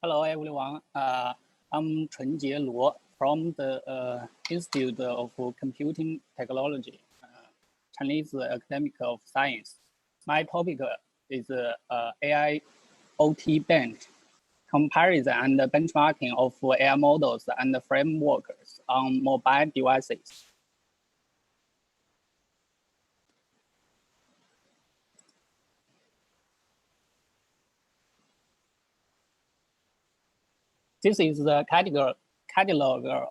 Hello, everyone. I'm Chenjie Luo from the Institute of Computing Technology, Chinese Academic of Science. My topic is AIoTBench, comparison and benchmarking of AI models and frameworks on mobile devices. This is the catalog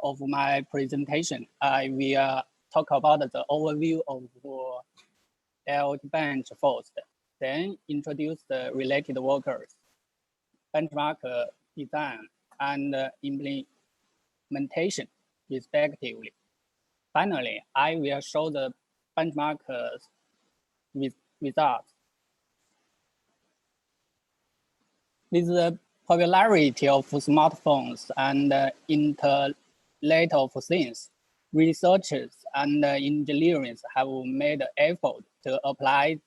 of my presentation. I will talk about the overview of AIoTBench first, then introduce the related workers, benchmark design, and implementation, respectively. Finally, I will show the benchmark results. With the popularity of smartphones and Internet of Things, researchers and engineers have made effort to apply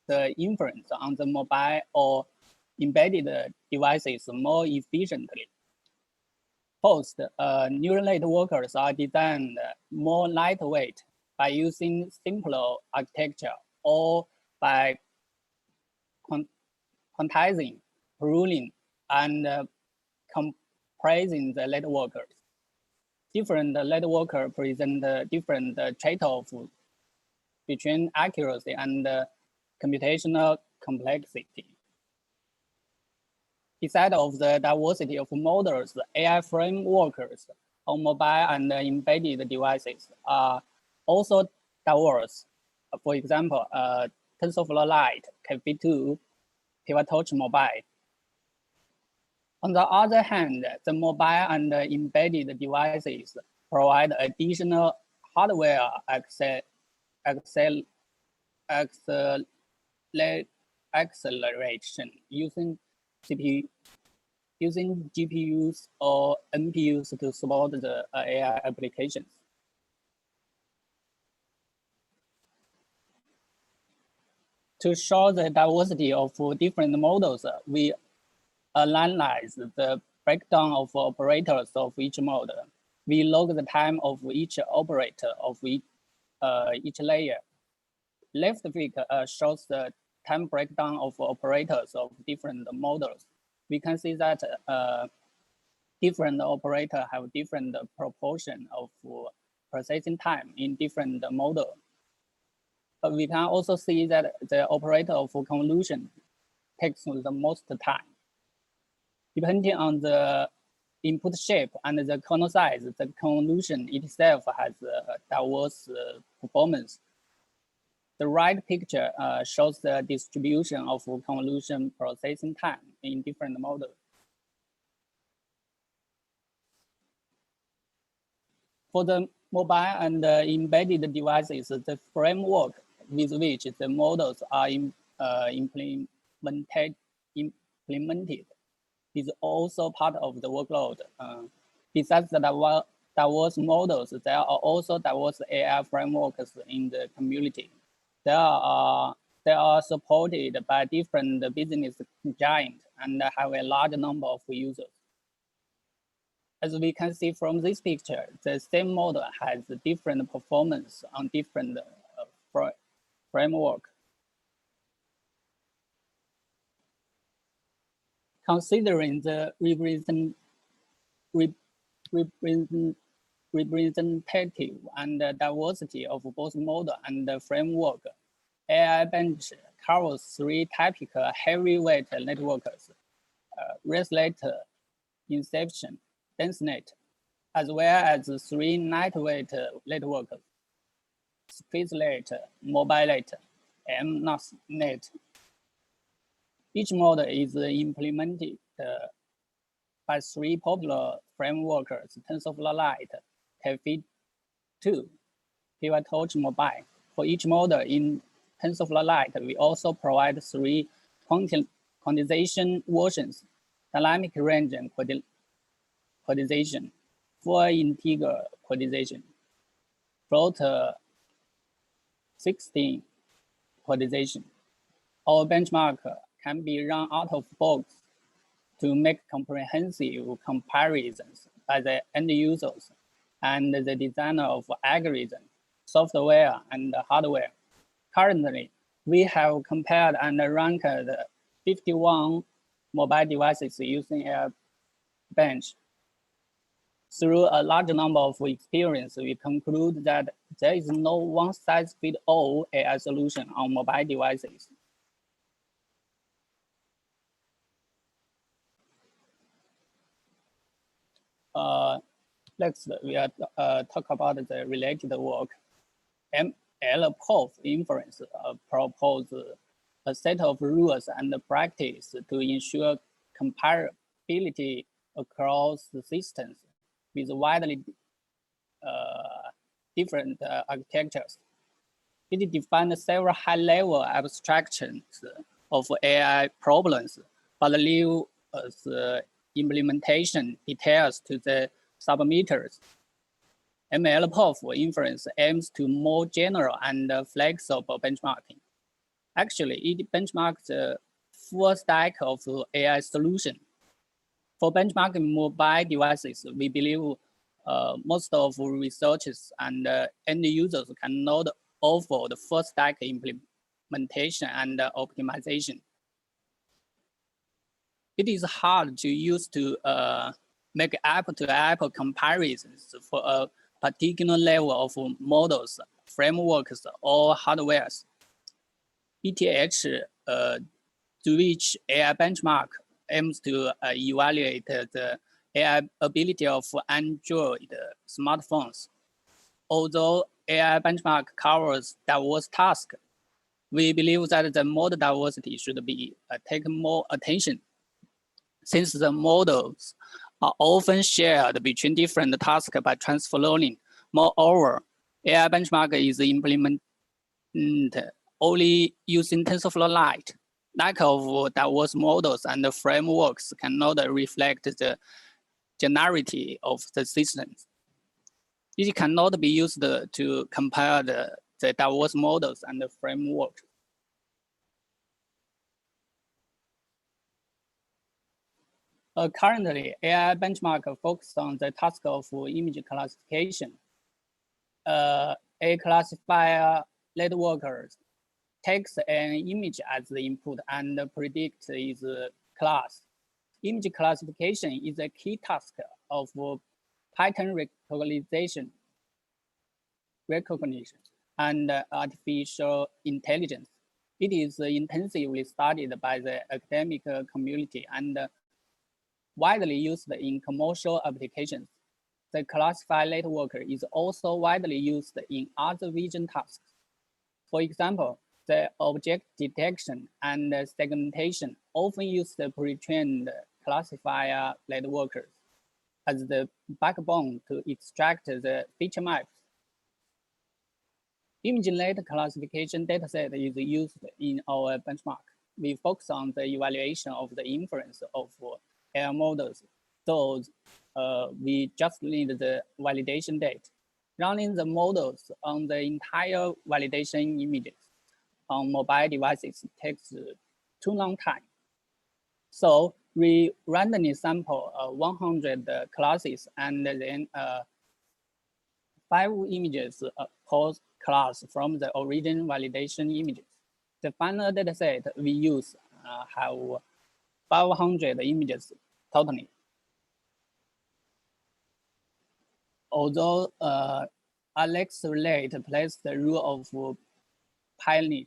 the inference on the mobile or embedded devices more efficiently. First, neural networks are designed more lightweight by using simpler architecture or by quantizing, pooling, and compressing the networks. Different networks present different trade-offs between accuracy and computational complexity. Besides of the diversity of models, AI frameworks on mobile and embedded devices are also diverse. For example, TensorFlow Lite, KV2, PyTorch Mobile. On the other hand, the mobile and embedded devices provide additional hardware acceleration using GPUs or NPUs to support the AI applications. To show the diversity of different models, we analyze the breakdown of operators of each model. We log the time of each operator of each layer. Left figure shows the time breakdown of operators of different models. We can see that different operators have different proportion of processing time in different models. But we can also see that the operator of convolution takes the most time. Depending on the input shape and the kernel size, the convolution itself has a diverse performance. The right picture shows the distribution of convolution processing time in different models. For the mobile and embedded devices, the framework with which the models are implemented is also part of the workload. Besides the diverse models, there are also diverse AI frameworks in the community. They are supported by different business giants and have a large number of users. As we can see from this picture, the same model has different performance on different framework. Considering the representative and diversity of both model and framework, AIoTBench covers 3 typical heavyweight networks: ResNet, Inception, DenseNet, as well as 3 lightweight networks: SpaceNet, MobileNet, and NASNet. Each model is implemented by 3 popular frameworks: TensorFlow Lite, KV2, PyTorch Mobile. For each model in TensorFlow Lite, we also provide 3 quantization versions: dynamic range quantization, full integer quantization, float 16 quantization. Our benchmark can be run out of box to make comprehensive comparisons by the end users and the designer of algorithm, software, and hardware. Currently, we have compared and ranked 51 mobile devices using AIoTBench. Through a large number of experience, we conclude that there is no one-size-fits-all AI solution on mobile devices. Next, we are talk about the related work. MLPOF inference propose a set of rules and practice to ensure comparability across the systems with widely different architectures. It defines several high-level abstractions of AI problems, but leave implementation details to the submitters. MLPOF inference aims to more general and flexible benchmarking. Actually, it benchmarks the full stack of AI solution. For benchmarking mobile devices, we believe most of researchers and end users cannot offer the full stack implementation and optimization. It is hard to use to make apple-to-apple comparisons for a particular level of models, frameworks, or hardwares. ETH, to which AI benchmark aims to evaluate the AI ability of Android smartphones. Although AI benchmark covers diverse tasks, we believe that the model diversity should be taken more attention, since the models are often shared between different tasks by transfer learning. Moreover, AI benchmark is implemented only using TensorFlow Lite. Lack of diverse models and frameworks cannot reflect the generality of the systems. It cannot be used to compare the diverse models and the frameworks. Currently, AI benchmark focuses on the task of image classification. A classifier networker takes an image as the input and predicts its class. Image classification is a key task of pattern recognition and artificial intelligence. It is intensively studied by the academic community and widely used in commercial applications. The classifier networker is also widely used in other vision tasks. For example, the object detection and segmentation often use the pre-trained classifier networkers as the backbone to extract the feature maps. ImageNet classification dataset is used in our benchmark. We focus on the evaluation of the inference of AI models, so we just need the validation data. Running the models on the entire validation images on mobile devices takes too long time. So we randomly sample 100 classes and then 5 images per class from the original validation images. The final dataset we use have 500 images totally. Although Alex Relate plays the role of pioneer,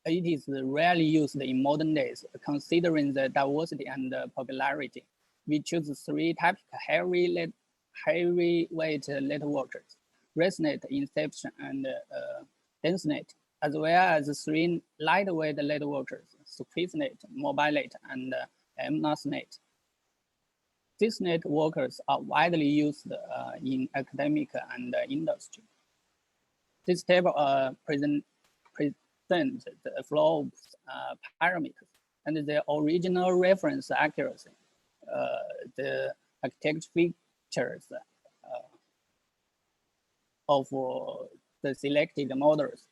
it is rarely used in modern days. Considering the diversity and popularity, we choose 3 typical heavyweight networkers: ResNet, Inception, and DenseNet, as well as 3 lightweight networkers: SpaceNet, MobileNet, and MNASNet. These networkers are widely used in academic and industry. This table presents the flow of parameters and the original reference accuracy, the architecture features of the selected models.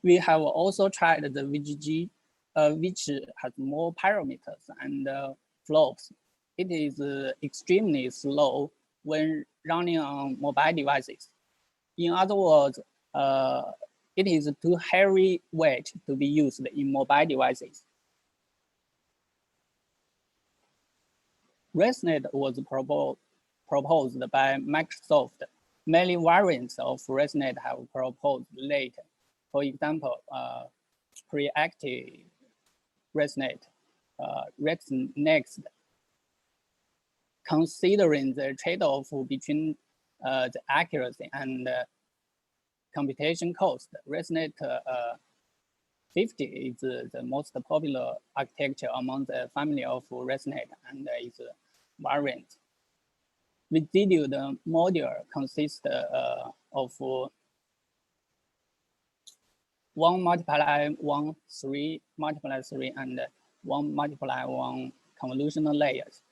We have also tried the VGG which has more parameters and flops. It is extremely slow when running on mobile devices. In other words, it is too heavy weight to be used in mobile devices. ResNet was proposed by Microsoft. Many variants of ResNet have proposed later. For example, preactive ResNet, ResNext. Considering the trade-off between the accuracy and computation cost, ResNet 50 is the most popular architecture among the family of ResNet and its variants. Residual module consists of 1 multiply 1, 3 multiply 3, and 1 multiply 1 convolutional layers.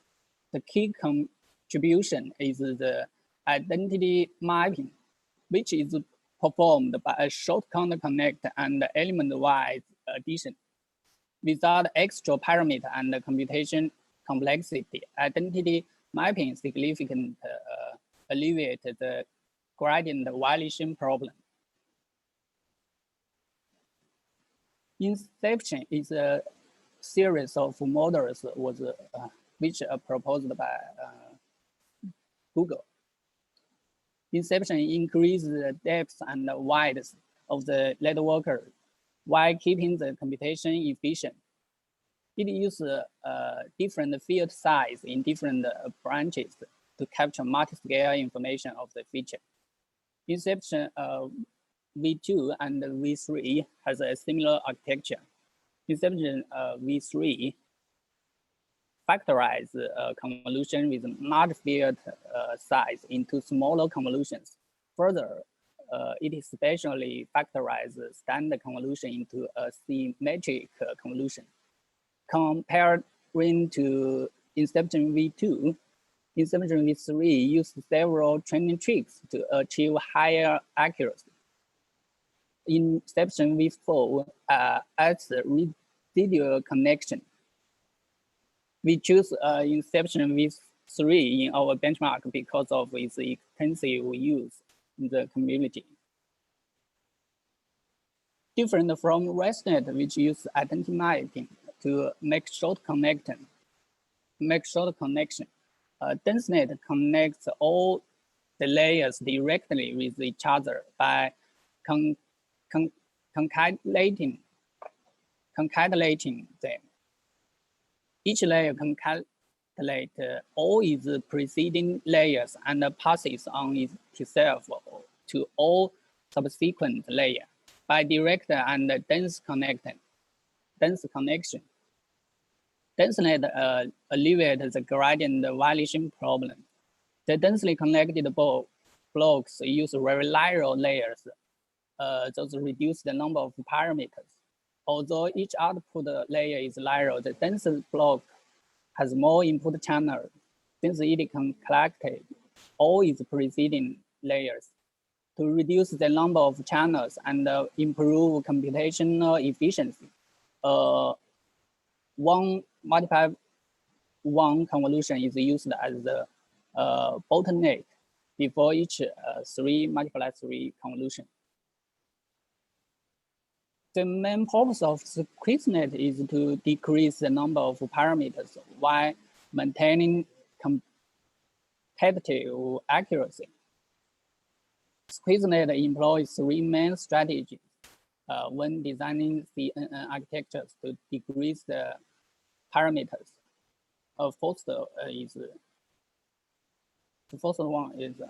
The key contribution is the identity mapping, which is performed by a short counter connect and element-wise addition. Without extra parameter and computation complexity, identity mapping significantly alleviates the gradient violation problem. Inception is a series of models which are proposed by Google. Inception increases the depth and width of the network while keeping the computation efficient. It uses different field size in different branches to capture multi-scale information of the feature. Inception V2 and V3 has a similar architecture. Inception V3 factorize convolution with large field size into smaller convolutions. Further, it especially factorizes standard convolution into a symmetric convolution. Comparing to Inception V2, Inception V3 uses several training tricks to achieve higher accuracy. Inception V4 adds residual connection. We choose Inception V3 in our benchmark because of its extensive use in the community. Different from ResNet, which uses identity mapping to make short connection. DenseNet connects all the layers directly with each other by concatenating them. Each layer concatenates all its preceding layers and passes on itself to all subsequent layers by direct and dense connection. DenseNet alleviates the gradient violation problem. The densely connected blocks use very narrow layers. Those reduce the number of parameters. Although each output layer is narrow, the dense block has more input channels since it can collect all its preceding layers. To reduce the number of channels and improve computational efficiency, 1 multiply 1 convolution is used as the bottleneck before each 3 multiply 3 convolution. The main purpose of the QuizNet is to decrease the number of parameters while maintaining competitive accuracy. QuizNet employs 3 main strategies when designing CNN architectures to decrease the parameters. The first one is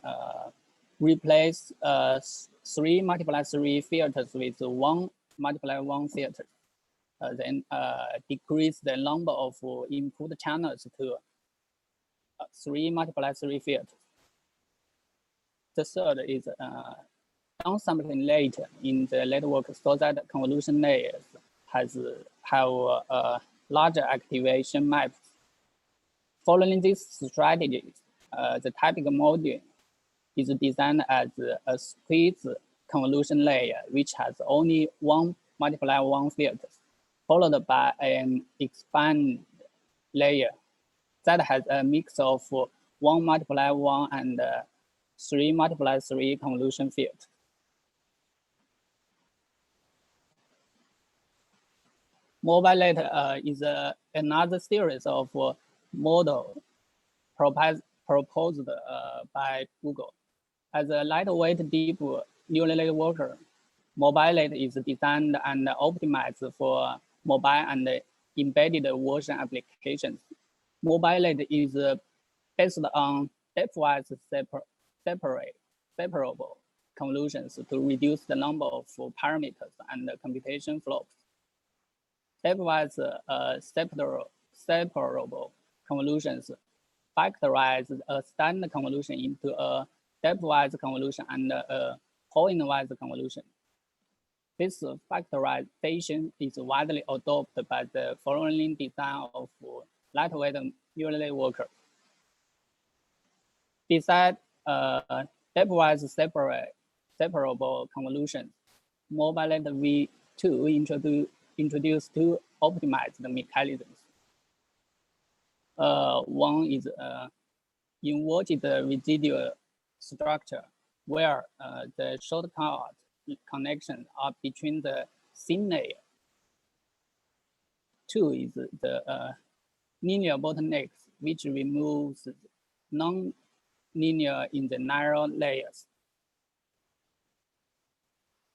replace 3 multiply 3 filters with 1 multiply 1 filter. Then decrease the number of input channels to 3 multiply 3 filters. The third is downsampling rate in the network so that convolution layers have larger activation maps. Following these strategies, the typical module is designed as a squeeze convolution layer, which has only 1 multiply 1 filters. followed by an expand layer that has a mix of 1 multiply 1 and 3 multiply 3 convolution field. MobileLite is another series of model proposed by Google. As a lightweight deep neural network, MobileLite is designed and optimized for mobile and embedded version applications. MobileLite is based on stepwise separable convolutions to reduce the number of parameters and computation flows. Stepwise separable convolutions factorize a standard convolution into a stepwise convolution and a pointwise convolution. This factorization is widely adopted by the following design of lightweight neural network. Besides stepwise separable convolutions, MobileLite V2 introduced two optimized mechanisms. One is inverted residual structure, where the shortcut connections are between the thin layer. Two is the linear bottlenecks, which removes non-linear in the narrow layers.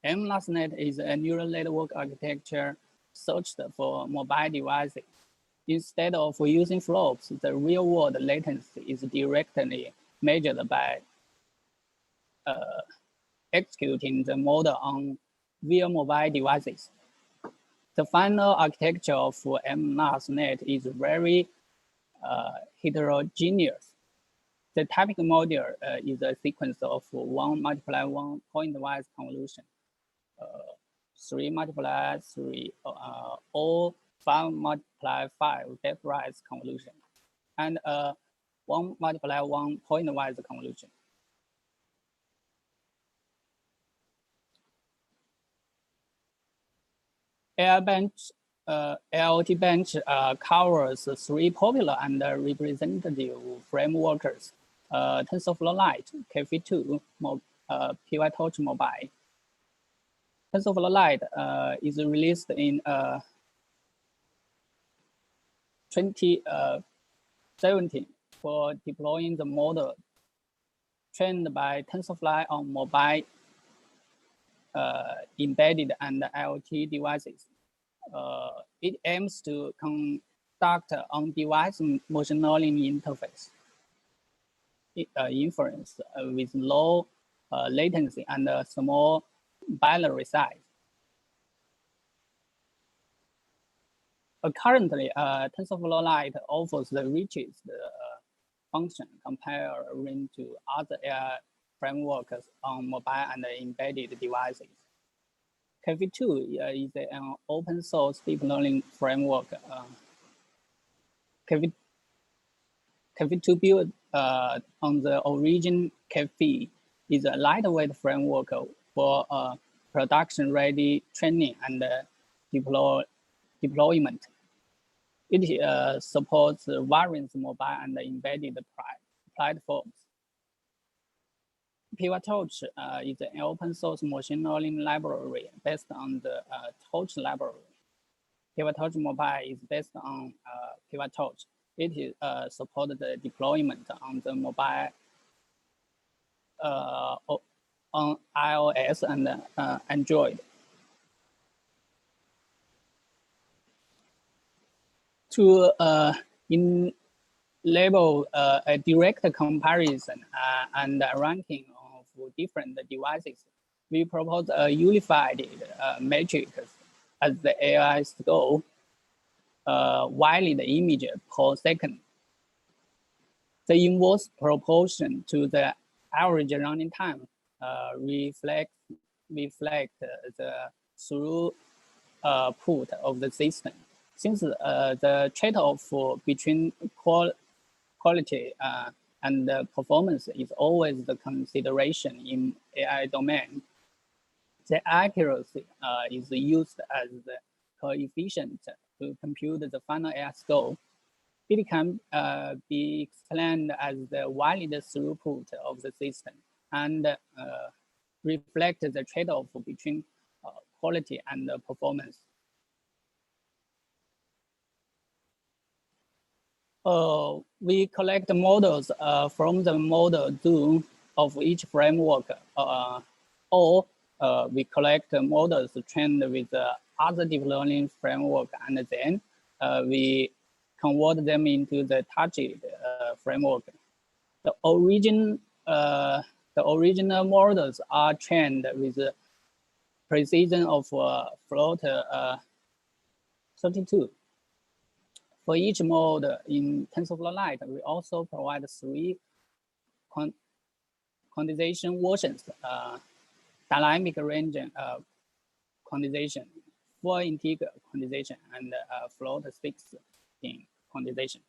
MLASNet is a neural network architecture searched for mobile devices. Instead of using flops, the real-world latency is directly measured by executing the model on real mobile devices. The final architecture of MLASNet is very heterogeneous. The typical model is a sequence of 1 multiply 1 pointwise convolution, 3 multiply 3, or 5 multiply 5 depthwise convolution, and 1 multiply 1 pointwise convolution. AIoTBench covers 3 popular and representative frameworks: TensorFlow Lite, KV2, PyTorch Mobile. TensorFlow Lite is released in 2017 for deploying the model trained by TensorFlow on mobile embedded and IoT devices. It aims to conduct on-device machine learning interface inference with low latency and a small binary size. Currently, TensorFlow Lite offers the richest function comparing to other AI frameworks on mobile and embedded devices. KV2 is an open source deep learning framework. KV2 built on the origin KV is a lightweight framework for production-ready training and deployment. It supports various mobile and embedded platforms. PyTorch is an open source machine learning library based on the Torch library. PyTorch Mobile is based on PyTorch. It supports the deployment on the mobile on iOS and Android. To enable a direct comparison and ranking of different devices, we propose a unified metric as the AI score, while the image per second. The inverse proportion to the average running time reflect the throughput of the system. Since the trade-off between quality and performance is always the consideration in AI domain, the accuracy is used as the coefficient to compute the final AI score. It can be explained as the valid throughput of the system and reflect the trade-off between quality and performance. We collect models from the model zoo of each framework, or we collect models trained with other deep learning framework, and then we convert them into the target framework. The original models are trained with precision of float 32. For each mode in TensorFlow Lite, we also provide 3 quantization versions: dynamic range quantization, full integer quantization, and float 16 quantization.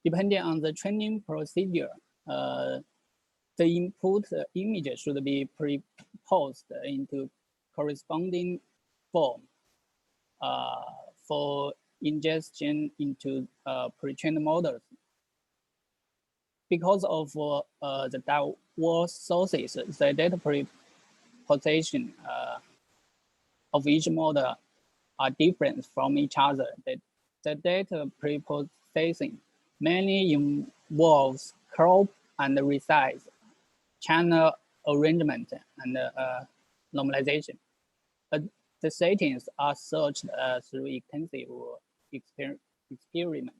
Depending on the training procedure, the input image should be pre-posed into corresponding form for ingestion into pre-trained models. Because of the diverse sources, the data preprocessing of each model are different from each other. The data preprocessing mainly involves crop and resize, channel arrangement, and normalization. The settings are searched through extensive experiments.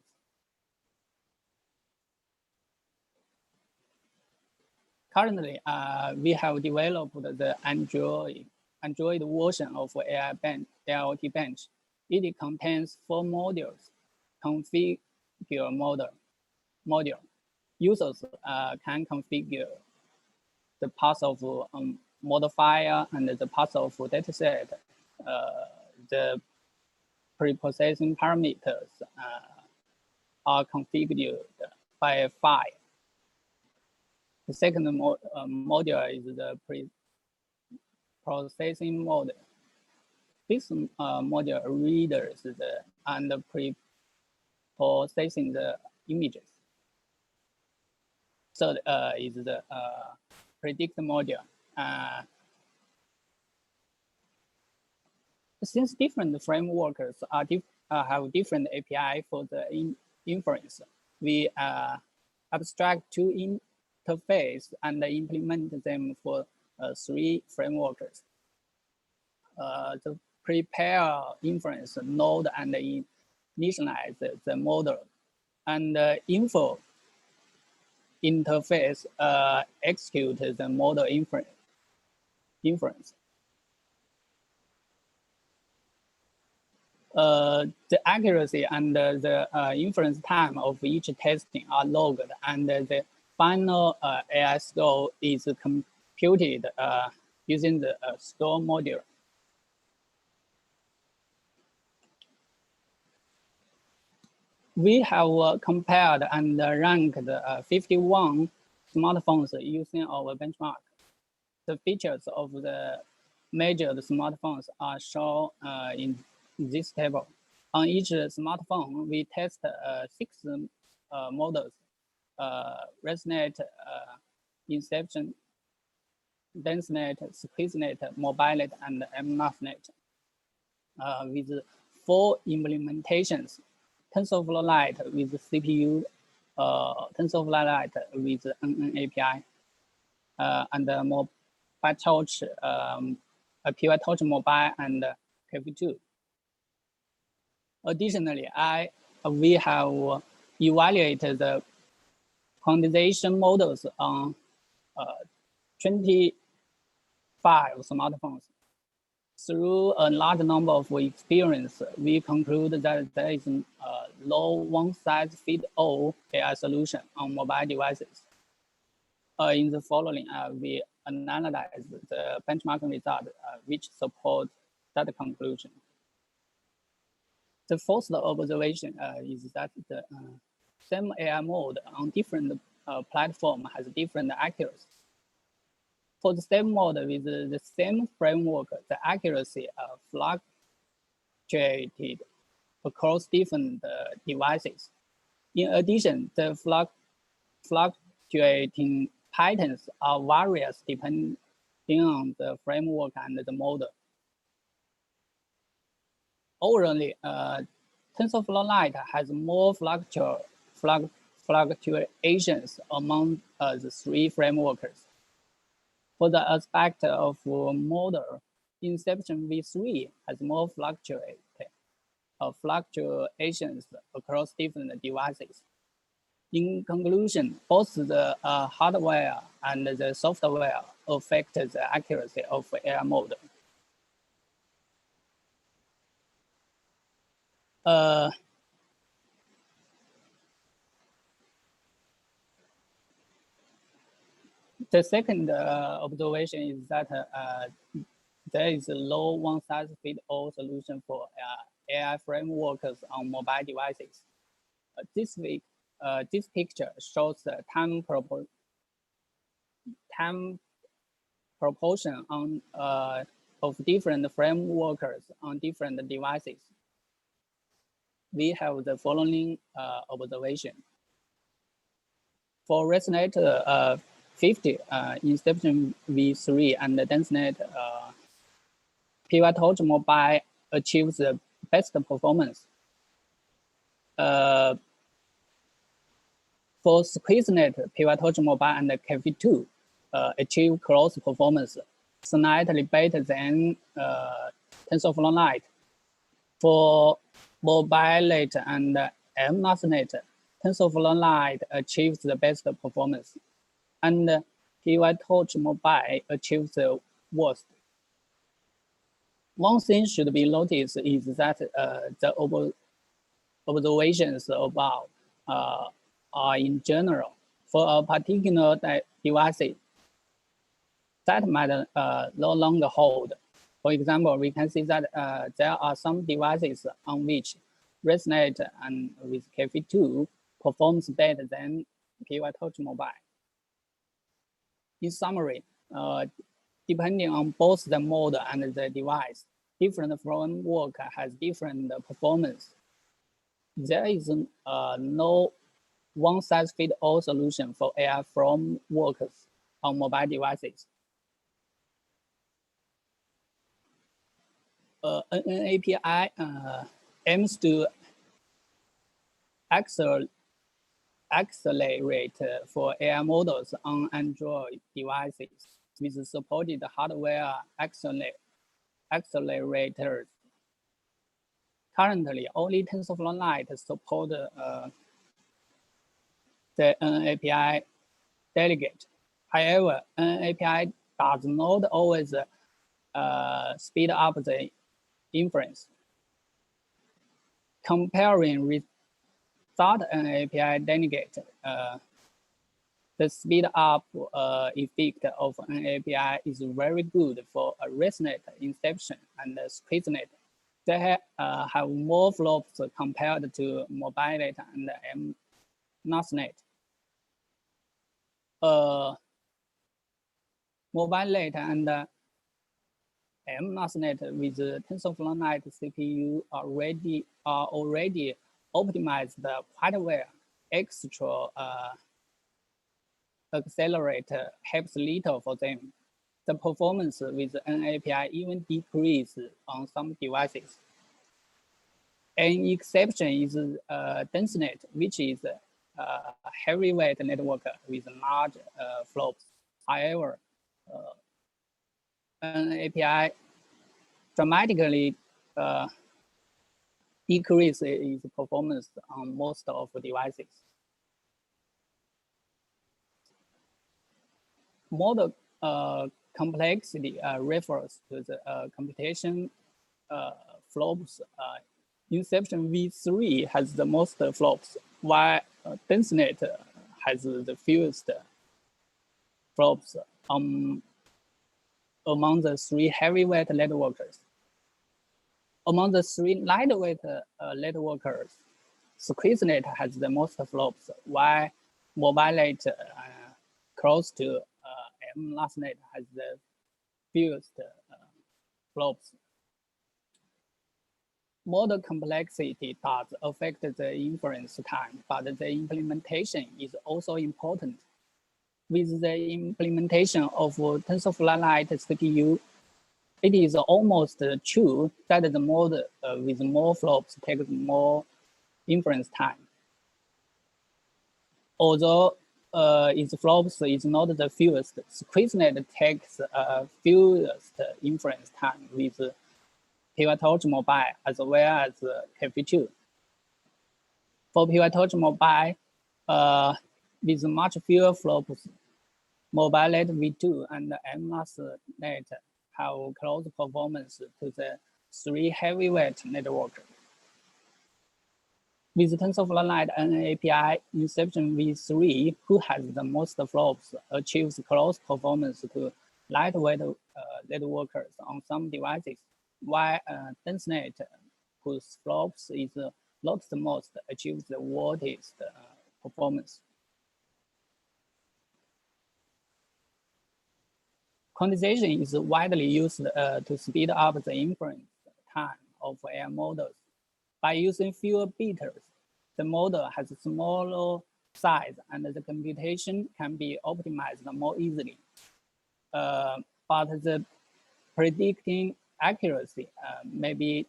Currently, we have developed the Android version of AIoTBench. It contains 4 modules. Configure module. Users can configure the path of modifier and the path of dataset. The preprocessing parameters are configured by file. The second module is the preprocessing module. This module readers and preprocessing the images. Third is the predict module. Since different frameworks have different API for the inference, we abstract 2 interface and implement them for 3 frameworks. The prepare inference node and initialize the model, and info interface execute the model inference. The accuracy and the inference time of each testing are logged, and the final AI score is computed using the score module. We have compared and ranked 51 smartphones using our benchmark. The features of the measured smartphones are shown in this table. On each smartphone, we test 6 models: ResNet, Inception, DenseNet, SqueezeNet, MobileNet, and MNAFNet, with 4 implementations: TensorFlow Lite with CPU, TensorFlow Lite with NNAPI, and PyTorch, PyTorch Mobile, and KV2. Additionally, we have evaluated the quantization models on 25 smartphones. Through a large number of experience, we conclude that there is a low one-size-fits-all AI solution on mobile devices. In the following, we analyze the benchmarking result, which support that conclusion. The first observation is that the same AI mode on different platform has different accuracy. For the same mode with the same framework, the accuracy fluctuated across different devices. In addition, the fluctuating patterns are various depending on the framework and the model. Overall, TensorFlow Lite has more fluctuations among the three frameworks. For the aspect of model, Inception v3 has more fluctuations across different devices. In conclusion, both the hardware and the software affect the accuracy of AI model. The second observation is that there is a low one-size-fits-all solution for AI frameworks on mobile devices. This picture shows the time proportion on, of different frameworks on different devices. We have the following observation. For ResNet 50, Inception v3 and DenseNet PyTorch Mobile achieves the best performance. For SqueezeNet, PyTorch Mobile and KV2 achieve close performance, slightly better than TensorFlow Lite. For MobileNet and MNASNet, TensorFlow Lite achieves the best performance, and PyTorch Mobile achieves the worst. One thing should be noticed is that the observations above are in general for a particular device that might no longer hold. For example, we can see that there are some devices on which ResNet and with KV2 performs better than PyTorch Mobile. In summary, depending on both the mode and the device, different framework has different performance. There is no one-size-fits-all solution for AI frameworks on mobile devices. An API aims to accelerate for AI models on Android devices with supported hardware accelerators. Currently, only TensorFlow Lite support the API delegate. However, API does not always speed up the inference. Comparing without an API delegate, the speed up effect of an API is very good for a ResNet, Inception, and SqueezeNet. They have more flops compared to MobileNet and MNASNet. MobileNet and MNASNet with TensorFlow Lite CPU are already optimized quite well. Extra accelerator helps little for them. The performance with an API even decreases on some devices. An exception is DenseNet, which is a heavyweight network with large flops. However, an API dramatically decreases its performance on most of the devices. Model complexity refers to the computation flops. Inception v3 has the most flops, while DenseNet has the fewest flops among the three heavyweight networkers. Among the three lightweight networkers, SqueezeNet has the most flops, while MobileNet close to MLastNet has the fewest flops. Model complexity does affect the inference time, but the implementation is also important. With the implementation of TensorFlow-Lite CPU, it is almost true that the model with more flops takes more inference time. Although its flops is not the fewest, SqueezeNet takes fewest inference time with PyTorch Mobile as well as KV2. For PyTorch Mobile, with much fewer flops, MobileNet V2 and MLastNet have close performance to the 3 heavyweight network. With TensorFlow-Lite NAPI, Inception V3, who has the most flops, achieves close performance to lightweight networkers on some devices, while DenseNet, whose flops is not the most, achieves the worst performance. Quantization is widely used to speed up the inference time of AI models. By using fewer bits, the model has a smaller size and the computation can be optimized more easily. But the predicting accuracy may be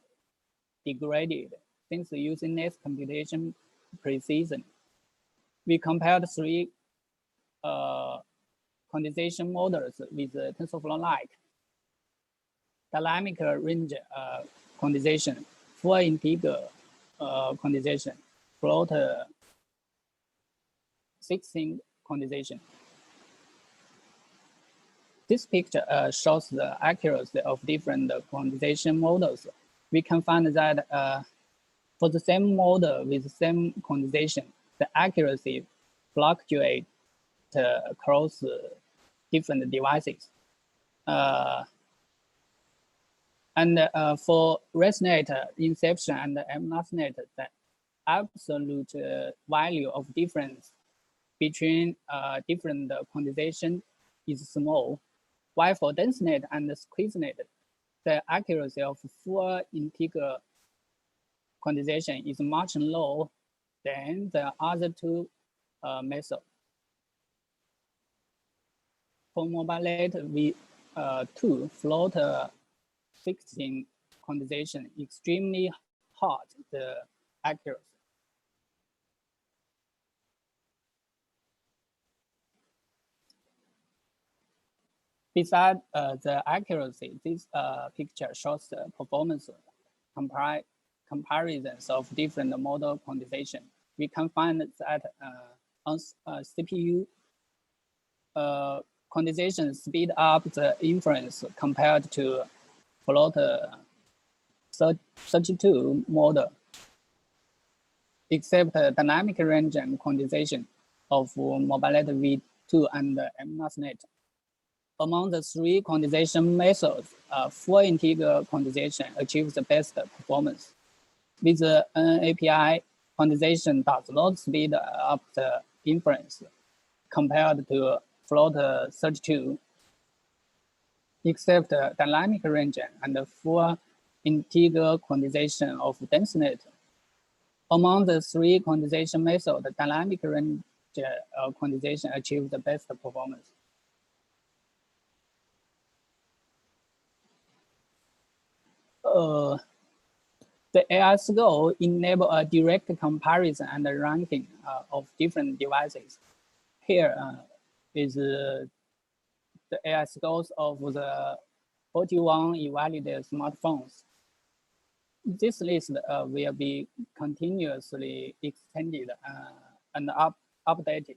degraded since using less computation precision. We compared 3 quantization models with TensorFlow-Lite: dynamic range quantization, full integer quantization, float 16 quantization. This picture shows the accuracy of different quantization models. We can find that for the same model with the same quantization, the accuracy fluctuates across different devices. And for ResNet, Inception, and MLastNet, the absolute value of difference between different quantization is small, while for DenseNet and SqueezeNet, the accuracy of full integer quantization is much lower than the other 2 methods. For MobileNet V2, float 16 quantization extremely hard the accuracy. Besides the accuracy, this picture shows the performance comparisons of different model quantization. We can find that on CPU, quantization speed up the inference compared to float 32 model, except dynamic range and quantization of MobileNet V2 and MLastNet. Among the 3 quantization methods, full integer quantization achieves the best performance. With the NAPI, quantization does not speed up the inference compared to float 32, except dynamic range and full integer quantization of DenseNet. Among the 3 quantization methods, dynamic range quantization achieves the best performance. The AI score enables a direct comparison and ranking of different devices. Here is the AI scores of the 41 evaluated smartphones. This list will be continuously extended and updated